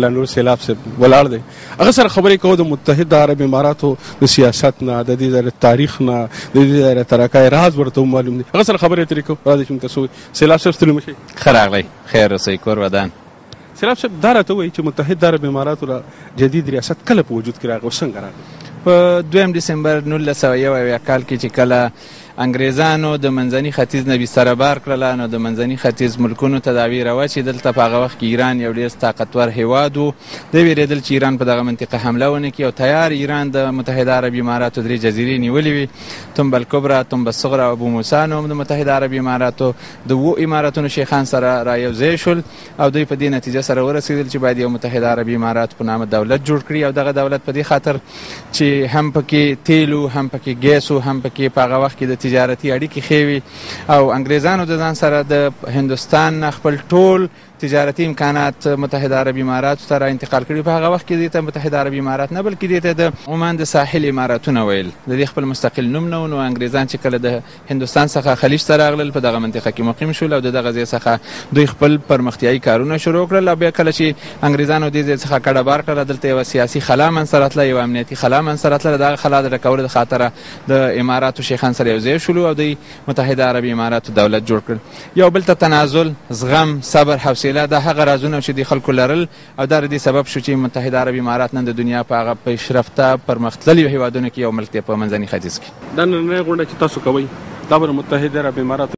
نور سیلاب صاحب ولاړ دی هغه سره خبرې کوو د متحده عرب اماراتو د سیاست نه د دې ځای تاریخ نه د دې ځای ترقۍ راز ورته معلوم دي هغه سره خبرې اترې کوو راځئ چې موږ تاسو سیلاب صاحب ستړي مشئ ښه راغلی خیر اوسئ کور ودان سیلاب صاحب دا راته ووایي چې متحده عرب اماراتو را جدید ریاست کله په وجود کې راغی او څنګه راغی په 2 ډسمبر 1901 کال کې چې کله انګریزانو د منځني ختیځ نه بستره بار کړله نو د منځني ختیځ ملکونو ته دا ویره وه چې دلته په هغه وخت کې ایران یو ډېر طاقتور هیواد و دوی ویرېدل چې ایران په دغه منطقه حمله ونه کړي او تیار ایران د متحده عرب اماراتو 3 جزیرې نیولې وي تنبه الکبرا تنبه الصغرا او ابو موسی نوم د متحده عرب اماراتو د 7 اماراتونو شیخان سره را یو ځای شول او دوی په دې نتیجه سره ورسېدل چې باید یو متحده عرب امارات په نامه دولت جوړ کړي او دغه دولت په دې خاطر چې هم پکې تیلو هم پکې ګیسو هم پکې په هغه وخت کې د تجارتي اړیکې ښې وي او انګریزانو د ځان سره د هندوستان نه خپل ټول تجارتي امکانات متحده عرب اماراتو ته را انتقال کړي په هغه وخت کې دې ته متحده عرب امارات نه بلکې دې ته د عمان د ساحل اماراتونه ویل د دې خپل مستقل نوم نه و نو انګریزان چې کله د هندوستان څخه خلیج ته راغلل په دغه منطقه کې مقیم شول او د دغه ځای څخه دوی خپل پرمختیایي کارونه شروع کړل او بیا کله چې انګریزانو دې ځای څخه کډه بار کړله دلته یوه سیاسي خلا منځته راتله یوه امنیتي خلا منځته راتله دغه خلا د ډکولو د خاطره د اماراتو شیخان سره یو ځای شولو او دوی متحده عرب اماراتو دولت جوړ کړل یو بل ته تنازل زغم صبر حوصله د هغه رازونه چې د خلکو لرل او دا د دې سبب شو چې متحده عرب امارات نن د دنیا په هغه پیشرفته پرمختللي هیوادونو کې یو ملک دی په منځني ختیځ کې دا نننۍ غونډه چې تاسو کوئ دا به متحده عرب امارات